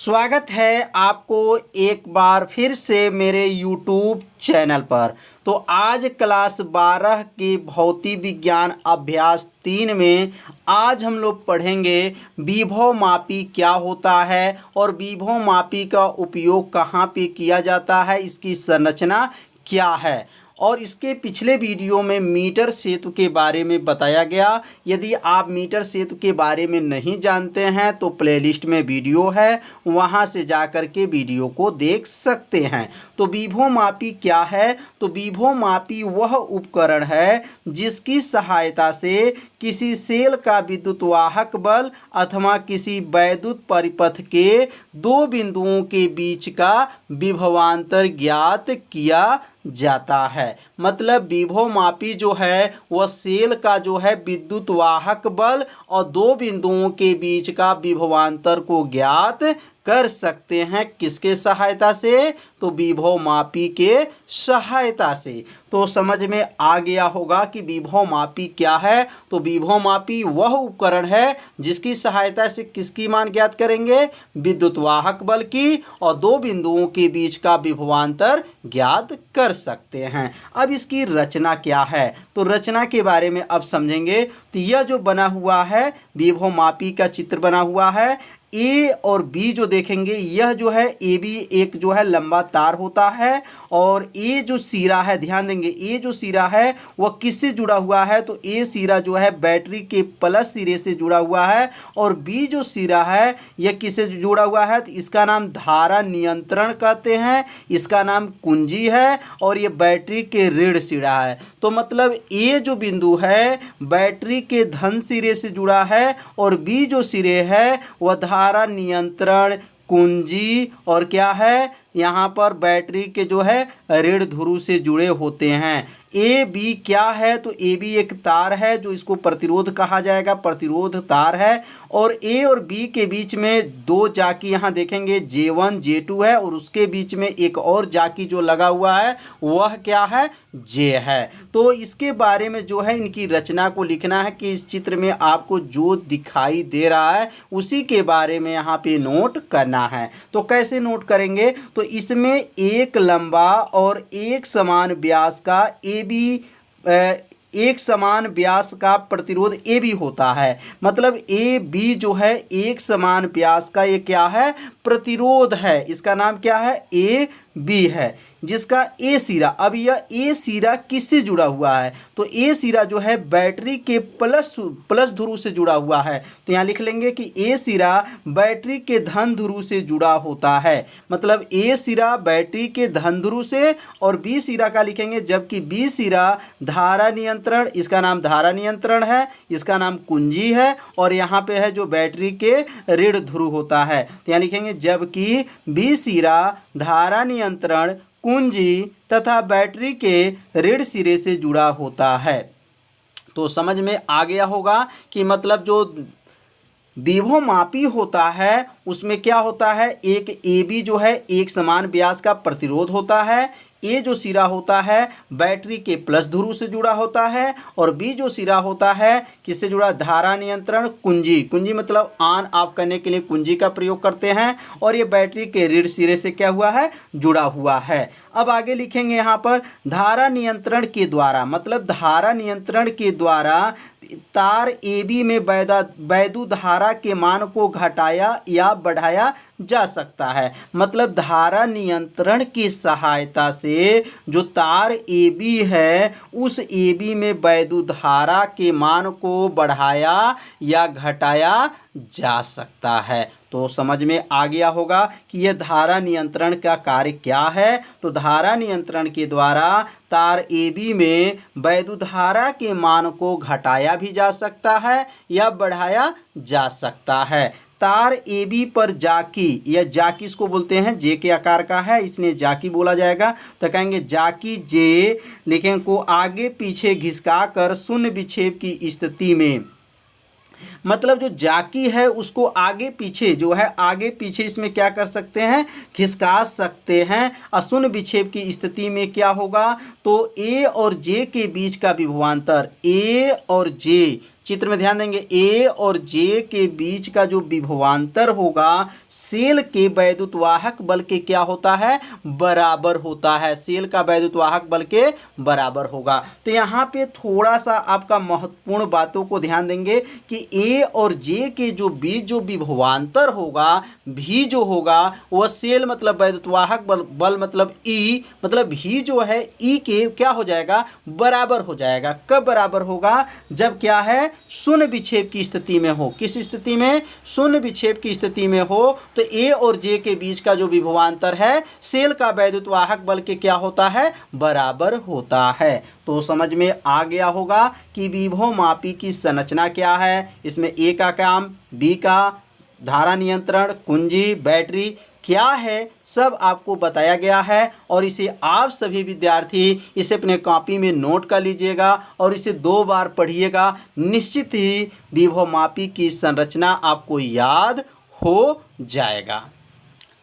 स्वागत है आपको एक बार फिर से मेरे YouTube चैनल पर। तो आज क्लास 12 के भौतिक विज्ञान अभ्यास 3 में आज हम लोग पढ़ेंगे विभव मापी क्या होता है और विभव मापी का उपयोग कहाँ पे किया जाता है, इसकी संरचना क्या है। और इसके पिछले वीडियो में मीटर सेतु के बारे में बताया गया। यदि आप मीटर सेतु के बारे में नहीं जानते हैं तो प्लेलिस्ट में वीडियो है, वहां से जाकर के वीडियो को देख सकते हैं। तो विभव मापी क्या है? तो विभव मापी वह उपकरण है जिसकी सहायता से किसी सेल का विद्युत वाहक बल अथवा किसी वैद्युत परिपथ के दो बिंदुओं के बीच का विभवांतर ज्ञात किया जाता है। मतलब विभव मापी जो है वह सेल का जो है विद्युत वाहक बल और दो बिंदुओं के बीच का विभवांतर को ज्ञात कर सकते हैं। किसके सहायता से? तो विभव मापी के सहायता से। तो समझ में आ गया होगा कि विभव मापी क्या है। तो विभव मापी वह उपकरण है जिसकी सहायता से किसकी मान ज्ञात करेंगे? विद्युत वाहक बल की और दो बिंदुओं के बीच का विभवांतर ज्ञात कर सकते हैं। अब इसकी रचना क्या है? तो रचना के बारे में अब समझेंगे। तो यह जो बना हुआ है विभव मापी का चित्र बना हुआ है। ए और बी जो देखेंगे, यह जो है ए बी एक जो है लंबा तार होता है और ए जो सिरा है, ध्यान देंगे ए जो सिरा है वह किससे जुड़ा हुआ है? तो ए सिरा जो है बैटरी के प्लस सिरे से जुड़ा हुआ है और बी जो सिरा है यह किससे जुड़ा हुआ है? तो इसका नाम धारा नियंत्रण कहते हैं, इसका नाम कुंजी है और ये बैटरी के ऋण सिरा है। तो मतलब ए जो बिंदु है बैटरी के धन सिरे से जुड़ा है और बी जो सिरे है वह धारा नियंत्रण कुंजी और क्या है यहाँ पर बैटरी के जो है ऋण ध्रुव से जुड़े होते हैं। ए बी क्या है? तो ए बी एक तार है जो इसको प्रतिरोध कहा जाएगा, प्रतिरोध तार है। और ए और बी के बीच में दो जाकी यहाँ देखेंगे J1 J2 है और उसके बीच में एक और जाकी जो लगा हुआ है वह क्या है? J है। तो इसके बारे में जो है इनकी रचना को लिखना है कि इस चित्र में आपको जो दिखाई दे रहा है उसी के बारे में यहाँ पे नोट करना है। तो कैसे नोट करेंगे? तो इसमें एक लंबा और एक समान व्यास का एक समान व्यास का प्रतिरोध ए बी होता है। मतलब ए बी जो है एक समान व्यास का ये क्या है? प्रतिरोध है। इसका नाम क्या है? ए बी है, जिसका ए सिरा, अब यह ए सिरा किससे जुड़ा हुआ है? तो ए सिरा जो है बैटरी के प्लस ध्रुव से जुड़ा हुआ है। तो यहाँ लिख लेंगे कि ए सिरा बैटरी के धन ध्रुव से जुड़ा होता है। मतलब ए सिरा बैटरी के धन ध्रुव से और बी सिरा का लिखेंगे, जबकि बी सिरा धारा नियंत्रण, इसका नाम धारा नियंत्रण है, इसका नाम कुंजी है और यहाँ पे है जो बैटरी के ऋण ध्रुव होता है। तो यहाँ लिखेंगे जबकि बी सिरा धारा नियंत्रण कुंजी तथा बैटरी के ऋण सिरे से जुड़ा होता है। तो समझ में आ गया होगा कि मतलब जो विभव मापी होता है उसमें क्या होता है? एक ए बी जो है एक समान व्यास का प्रतिरोध होता है, ए जो सिरा होता है बैटरी के प्लस ध्रुव से जुड़ा होता है और बी जो सिरा होता है किससे जुड़ा? धारा नियंत्रण कुंजी। कुंजी मतलब ऑन ऑफ करने के लिए कुंजी का प्रयोग करते हैं और ये बैटरी के ऋण सिरे से क्या हुआ है? जुड़ा हुआ है। अब आगे लिखेंगे यहाँ पर धारा नियंत्रण के द्वारा, मतलब धारा नियंत्रण के द्वारा तार ए बी में वैद्युत धारा के मान को घटाया या बढ़ाया जा सकता है। मतलब धारा नियंत्रण की सहायता से जो तार ए बी है उस ए बी में वैद्युत धारा के मान को बढ़ाया या घटाया जा सकता है। तो समझ में आ गया होगा कि यह धारा नियंत्रण का कार्य क्या है। तो धारा नियंत्रण के द्वारा तार ए बी में वैद्युत धारा के मान को घटाया भी जा सकता है या बढ़ाया जा सकता है। तार ए बी पर जाकी, या जाकी इसको बोलते हैं, जे के आकार का है इसलिए जाकी बोला जाएगा। तो कहेंगे जाकी जे लेकिन को आगे पीछे घिसका कर शून्य विक्षेप की स्थिति में, मतलब जो जाकी है उसको आगे पीछे जो है आगे पीछे इसमें क्या कर सकते हैं? खिसका सकते हैं। अशून्य विक्षेप की स्थिति में क्या होगा? तो ए और जे के बीच का विभवांतर, ए और जे चित्र में ध्यान देंगे, ए और जे के बीच का जो विभवांतर होगा सेल के वैद्युत वाहक बल के क्या होता है, बराबर होता है। सेल का वैद्युत वाहक बल के बराबर होगा। तो यहाँ पे थोड़ा सा आपका महत्वपूर्ण बातों को ध्यान देंगे कि ए और जे के जो बीच जो विभवांतर होगा भी जो होगा वह सेल मतलब वैद्युत वाहक बल मतलब ई मतलब भी जो है ई के क्या हो जाएगा, बराबर हो जाएगा। कब बराबर होगा, जब क्या है, शून्य विक्षेप की स्थिति में हो। किस स्थिति में, शून्य विक्षेप की स्थिति में हो। तो ए और जे के बीच का जो विभवांतर है सेल का वैद्युत वाहक बल के क्या होता है, बराबर होता है। तो समझ में आ गया होगा कि विभवमापी की संरचना क्या है। इसमें ए का काम, बी का धारा नियंत्रण, कुंजी, बैटरी क्या है, सब आपको बताया गया है। और इसे आप सभी विद्यार्थी इसे अपने कॉपी में नोट कर लीजिएगा और इसे 2 बार पढ़िएगा। निश्चित ही विभवमापी की संरचना आपको याद हो जाएगा।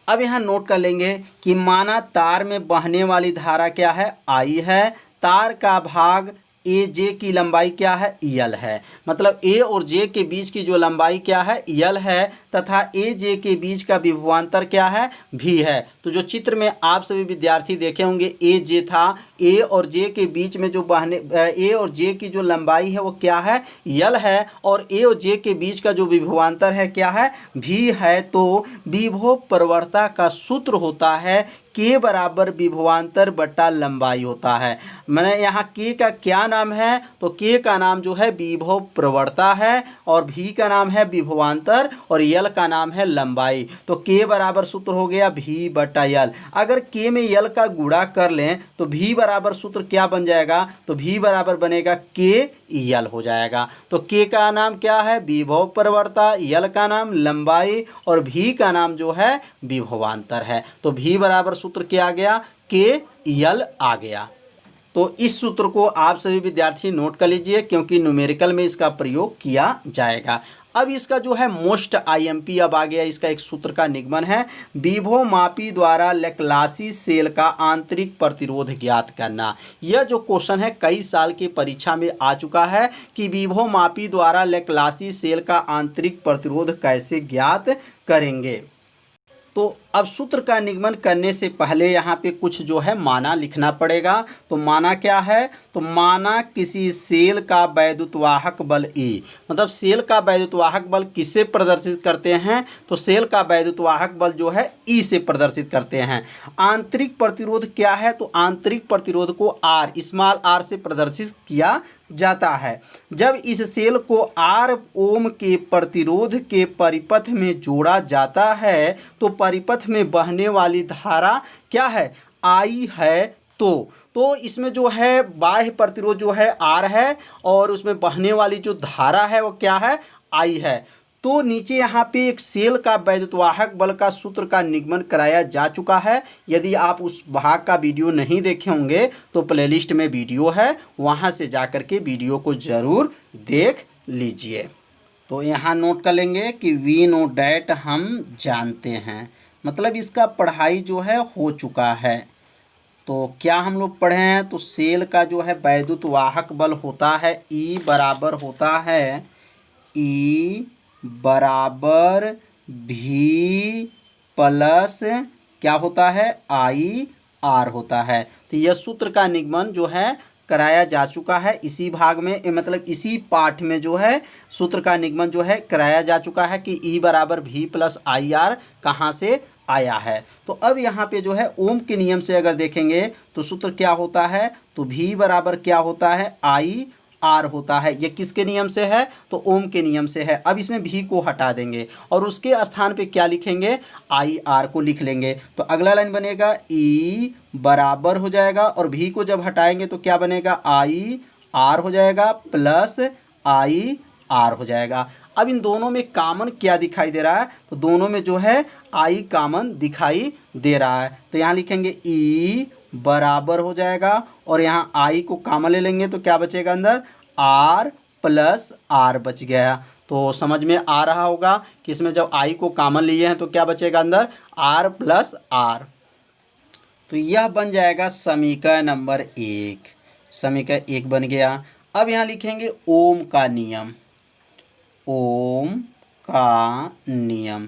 अब यहाँ नोट कर लेंगे कि माना तार में बहने वाली धारा क्या है, आई है। तार का भाग ए जे की लंबाई क्या है, यल है। मतलब ए और जे के बीच की जो लंबाई क्या है, यल है, तथा ए जे के बीच का विभवांतर क्या है, भी है। तो जो चित्र में आप सभी विद्यार्थी देखे होंगे ए जे था, ए और जे के बीच में जो बहने ए और जे की जो लंबाई है वो क्या है, यल है, और ए और जे के बीच का जो विभवांतर है क्या है, भी है। तो विभव प्रवणता का सूत्र होता है के बराबर विभवांतर बटा लंबाई होता है। मैंने यहाँ के का क्या नाम है, तो के का नाम जो है विभव प्रवणता है, और भी का नाम है विभवांतर, और यल का नाम है लंबाई। तो के बराबर सूत्र हो गया भी बटा यल। अगर के में यल का गुणा कर लें तो भी बराबर सूत्र क्या बन जाएगा, तो भी बराबर बनेगा के यल हो जाएगा। तो के का नाम क्या है, विभव प्रवणता, यल का नाम लंबाई, और भी का नाम जो है विभवांतर है। तो भी बराबर सूत्र क्या आ गया, के यल आ गया। तो इस सूत्र को आप सभी विद्यार्थी नोट कर लीजिए क्योंकि न्यूमेरिकल में इसका प्रयोग किया जाएगा। अब इसका जो है मोस्ट आईएमपी अब आ गया। इसका एक सूत्र का निगमन है, विभवमापी द्वारा लैप्लासी सेल का आंतरिक प्रतिरोध ज्ञात करना। यह जो क्वेश्चन है कई साल की परीक्षा में आ चुका है कि विभवमापी द्वारा लैप्लासी सेल का आंतरिक प्रतिरोध कैसे ज्ञात करेंगे। तो अब सूत्र का निगमन करने से पहले यहाँ पे कुछ जो है माना लिखना पड़ेगा। तो माना क्या है, तो माना किसी सेल का वैद्युत वाहक बल E, मतलब सेल का वैद्युत वाहक बल किससे प्रदर्शित करते हैं, तो सेल का वैद्युत वाहक बल जो है E से प्रदर्शित करते हैं। आंतरिक प्रतिरोध क्या है, तो आंतरिक प्रतिरोध को R, स्मॉल r से प्रदर्शित किया जाता है। जब इस सेल को R ओम के प्रतिरोध के परिपथ में जोड़ा जाता है तो परिपथ में बहने वाली धारा क्या है, I है। तो इसमें जो है बाह्य प्रतिरोध जो है R है और उसमें बहने वाली जो धारा है वो क्या है, I है। तो नीचे यहाँ पे एक सेल का वैद्युतवाहक बल का सूत्र का निगमन कराया जा चुका है। यदि आप उस भाग का वीडियो नहीं देखे होंगे तो प्लेलिस्ट में वीडियो है, वहाँ से जाकर के वीडियो को ज़रूर देख लीजिए। तो यहाँ नोट कर लेंगे कि वी नो डैट हम जानते हैं, मतलब इसका पढ़ाई जो है हो चुका है। तो क्या हम लोग पढ़े हैं, तो सेल का जो है वैद्युत वाहक बल होता है E बराबर होता है E बराबर भी प्लस क्या होता है, आई आर होता है। तो यह सूत्र का निगमन जो है कराया जा चुका है इसी भाग में, मतलब इसी पाठ में जो है सूत्र का निगमन जो है कराया जा चुका है कि E बराबर भी प्लस आई आर कहाँ से आया है। तो अब यहाँ पे जो है ओम के नियम से अगर देखेंगे तो सूत्र क्या होता है, तो भी बराबर क्या होता है, आई आर होता है। ये किसके नियम से है, तो ओम के नियम से है। अब इसमें भी को हटा देंगे और उसके स्थान पे क्या लिखेंगे, आई आर को लिख लेंगे। तो अगला लाइन बनेगा ई बराबर हो जाएगा और भी को जब हटाएंगे तो क्या बनेगा, आई आर हो जाएगा प्लस आई आर हो जाएगा। अब इन दोनों में कॉमन क्या दिखाई दे रहा है, तो दोनों में जो है आई कॉमन दिखाई दे रहा है। तो यहाँ लिखेंगे ई बराबर हो जाएगा और यहाँ आई को कॉमन ले लेंगे तो क्या बचेगा अंदर, आर प्लस आर बच गया। तो समझ में आ रहा होगा कि इसमें जब आई को कॉमन लिए हैं तो क्या बचेगा अंदर, आर प्लस आर। तो यह बन जाएगा समीकरण नंबर 1। समीकरण 1 बन गया। अब यहाँ लिखेंगे ओम का नियम। ओम का नियम।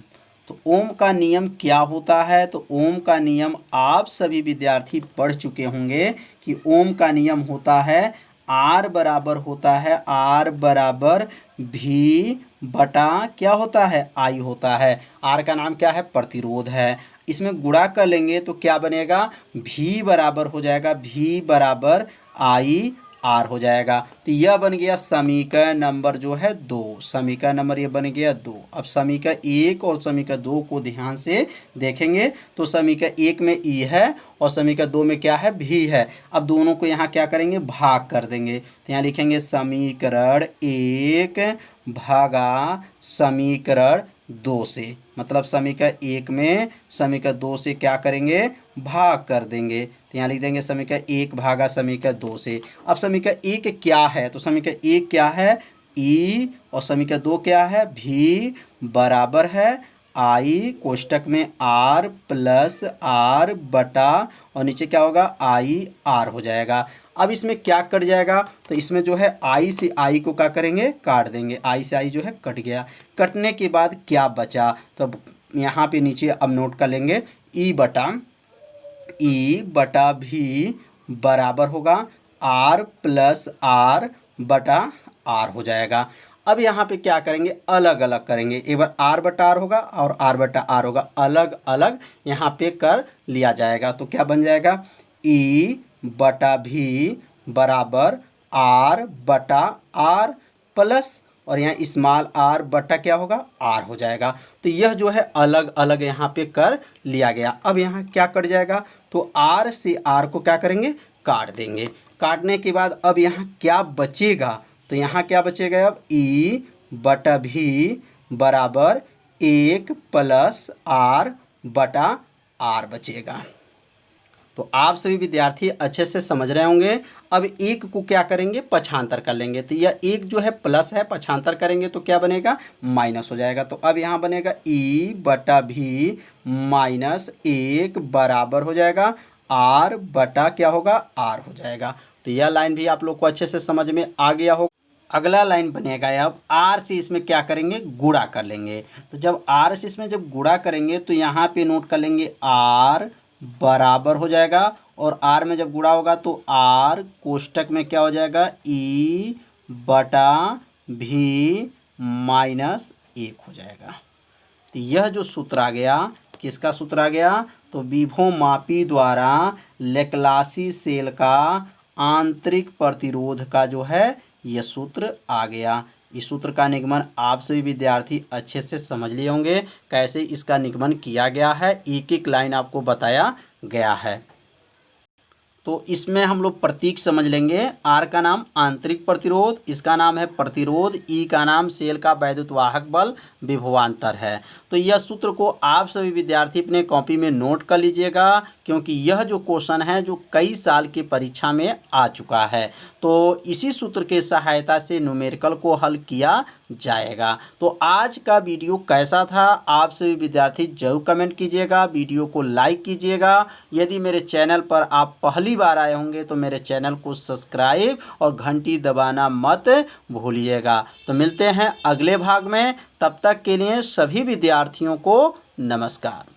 तो ओम का नियम क्या होता है? तो ओम का नियम आप सभी विद्यार्थी पढ़ चुके होंगे कि ओम का नियम होता है आर बराबर होता है आर बराबर भी बटा क्या होता है आई होता है। आर का नाम क्या है? प्रतिरोध है। इसमें गुणा कर लेंगे तो क्या बनेगा? भी बराबर हो जाएगा भी बराबर आई आर हो जाएगा। तो यह बन गया समीकरण नंबर जो है 2। समीकरण नंबर ये बन गया 2। अब समीकरण 1 और समीकरण 2 को ध्यान से देखेंगे तो समीकरण 1 में ई है और समीकरण 2 में क्या है? भी है। अब दोनों को यहाँ क्या करेंगे? भाग कर देंगे। तो यहाँ लिखेंगे समीकरण 1 भागा समीकरण 2 से, मतलब समीकरण 1 में समीकरण 2 से क्या करेंगे? भाग कर देंगे। तो यहाँ लिख देंगे समीकरण 1 भागा समीकरण 2 से। अब समीकरण 1 क्या है? तो समीकरण 1 क्या है? ई और समीकरण 2 क्या है? भी बराबर है आई कोष्टक में आर प्लस आर बटा और नीचे क्या होगा? आई आर हो जाएगा। अब इसमें क्या कट जाएगा? तो इसमें जो है आई से आई को क्या करेंगे? काट देंगे। आई से आई जो है कट गया। कटने के बाद क्या बचा? तो यहाँ पे नीचे अब नोट कर लेंगे ई बटा भी बराबर होगा आर प्लस आर बटा आर हो जाएगा। अब यहाँ पे क्या करेंगे? अलग अलग करेंगे। एक बार आर बटा आर होगा और आर बटा आर होगा, अलग अलग यहाँ पे कर लिया जाएगा। तो क्या बन जाएगा? ई बटा भी बराबर आर बटा आर प्लस और यहाँ स्मॉल आर बटा क्या होगा? आर हो जाएगा। तो यह जो है अलग अलग यहाँ पे कर लिया गया। अब यहाँ क्या कट जाएगा? तो आर से आर को क्या करेंगे? काट देंगे। काटने के बाद अब यहाँ क्या बचेगा? तो यहाँ क्या बचेगा? अब ई बटा भी बराबर 1 प्लस आर बटा आर बचेगा। तो आप सभी विद्यार्थी अच्छे से समझ रहे होंगे। अब एक को क्या करेंगे? पक्षांतर कर लेंगे। तो यह एक जो है प्लस है, पक्षांतर करेंगे तो क्या बनेगा? माइनस हो जाएगा। तो अब यहाँ बनेगा ई बटा भी माइनस 1 बराबर हो जाएगा आर बटा क्या होगा? आर हो जाएगा। तो यह लाइन भी आप लोग को अच्छे से समझ में आ गया होगा। अगला लाइन बनेगा अब आर से इसमें क्या करेंगे? गुणा कर लेंगे। तो जब आर से इसमें जब गुणा करेंगे तो यहाँ पे नोट कर लेंगे आर बराबर हो जाएगा और आर में जब गुणा होगा तो आर कोष्टक में क्या हो जाएगा? ई बटा भी माइनस 1 हो जाएगा। तो यह जो सूत्र आ गया, किसका सूत्र आ गया? तो विभव-मापी द्वारा लेक्लासी सेल का आंतरिक प्रतिरोध का जो है यह सूत्र आ गया। इस सूत्र का निगमन आप सभी विद्यार्थी अच्छे से समझ लिए होंगे। कैसे इसका निगमन किया गया है, एक एक लाइन आपको बताया गया है। तो इसमें हम लोग प्रतीक समझ लेंगे। आर का नाम आंतरिक प्रतिरोध, इसका नाम है प्रतिरोध, ई का नाम सेल का वैद्युतवाहक बल, विभवांतर है। तो यह सूत्र को आप सभी विद्यार्थी अपने कॉपी में नोट कर लीजिएगा, क्योंकि यह जो क्वेश्चन है जो कई साल की परीक्षा में आ चुका है। तो इसी सूत्र के सहायता से न्यूमेरिकल को हल किया जाएगा। तो आज का वीडियो कैसा था आप सभी विद्यार्थी जरूर कमेंट कीजिएगा, वीडियो को लाइक कीजिएगा। यदि मेरे चैनल पर आप पहली बार आए होंगे तो मेरे चैनल को सब्सक्राइब और घंटी दबाना मत भूलिएगा। तो मिलते हैं अगले भाग में, तब तक के लिए सभी विद्यार्थियों को नमस्कार।